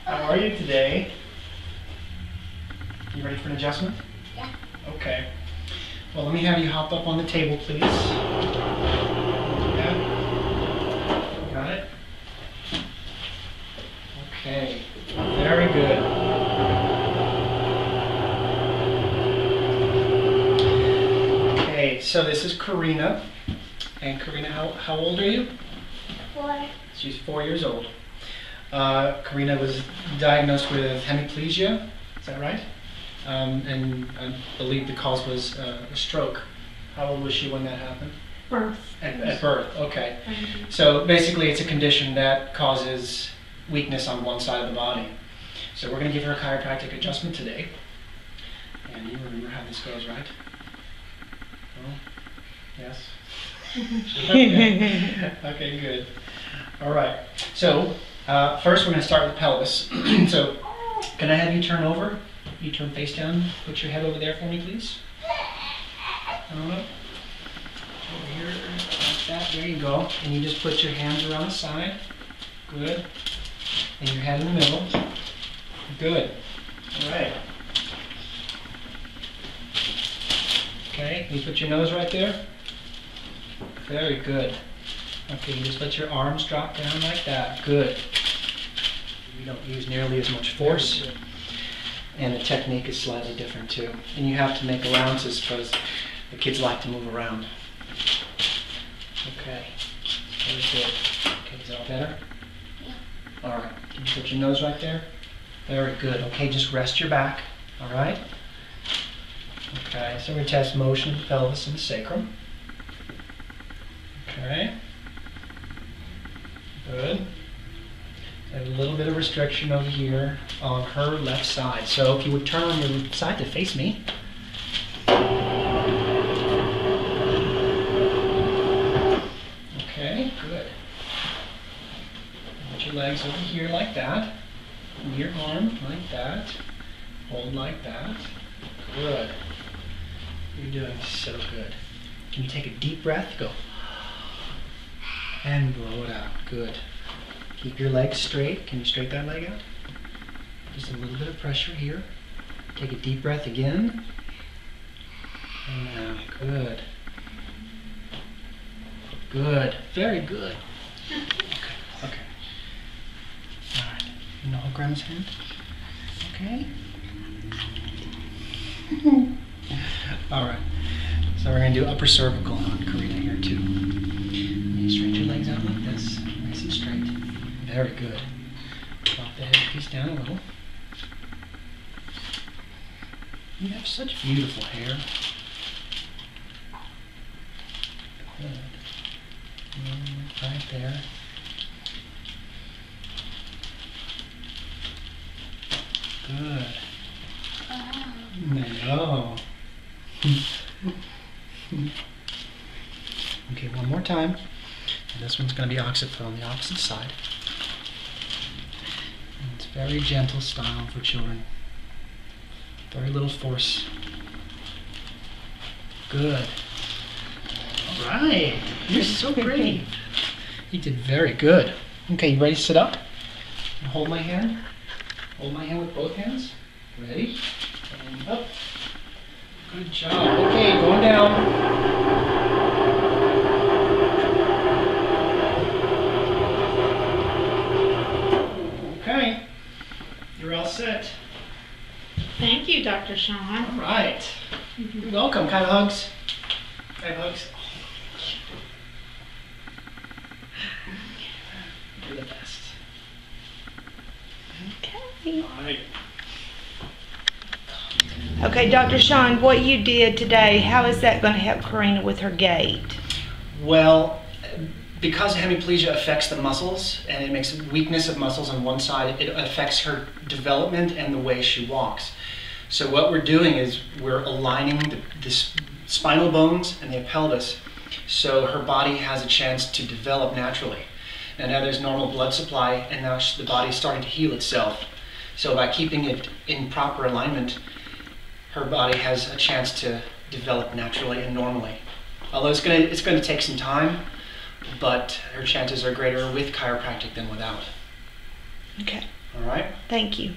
How are you today? You ready for an adjustment? Yeah. Okay. Well, let me have you hop up on the table, please. Yeah. Got it? Okay. Very good. Okay, so this is Kirina. And Kirina, how old are you? 4. She's 4 years old. Kirina was diagnosed with hemiplegia, is that right? And I believe the cause was a stroke. How old was she when that happened? Birth. At birth, okay. So basically it's a condition that causes weakness on one side of the body. So we're going to give her a chiropractic adjustment today. And you remember how this goes, right? Oh, yes? Okay. Okay, good. All right. So first we're going to start with the pelvis. So can I have you turn over? You turn face down. Put your head over there for me, please. Over here, like that. There you go. And you just put your hands around the side. Good. And your head in the middle. Good. All right. Okay. You put your nose right there. Very good. Okay, you just let your arms drop down like that. Good. We don't use nearly as much force. And the technique is slightly different too. And you have to make allowances because the kids like to move around. Okay. Very good. Okay, is that all better? Yeah. All right. Can you put your nose right there? Very good. Okay, just rest your back. All right? Okay, so we test motion of the pelvis and the sacrum. Okay. Good. A little bit of restriction over here on her left side. So if you would turn on your side to face me. Okay, good. Put your legs over here like that. And your arm like that. Hold like that. Good. You're doing so good. Can you take a deep breath? Go. And blow it out. Good. Keep your legs straight. Can you straighten that leg out? Just a little bit of pressure here. Take a deep breath again. And now, good. Good. Very good. Okay. Okay. All right. You know, hold Grandma's hand. Okay. All right. So we're going to do upper cervical on Kirina here too. You straighten your legs out like this, nice and straight. Very good. Drop the head piece down a little. You have such beautiful hair. Good. Right there. Good. No. Okay, one more time. And this one's going to be occiput on the opposite side. And it's very gentle style for children. Very little force. Good. All right. You're so brave. You did very good. Okay, you ready to sit up? And hold my hand. Hold my hand with both hands. Ready? And up. Good job. Okay, going down. Okay, you're all set. Thank you, Dr. Sean. All right. You're welcome. Kind of hugs. Kind of hugs. You're the best. Okay. All right. Okay, Dr. Sean, what you did today, how is that going to help Kirina with her gait? Well, because hemiplegia affects the muscles and it makes weakness of muscles on one side, it affects her development and the way she walks. So what we're doing is we're aligning the spinal bones and the pelvis so her body has a chance to develop naturally. And now there's normal blood supply and now the body's starting to heal itself. So by keeping it in proper alignment, her body has a chance to develop naturally and normally. Although it's going to take some time, but her chances are greater with chiropractic than without. Okay. All right? Thank you.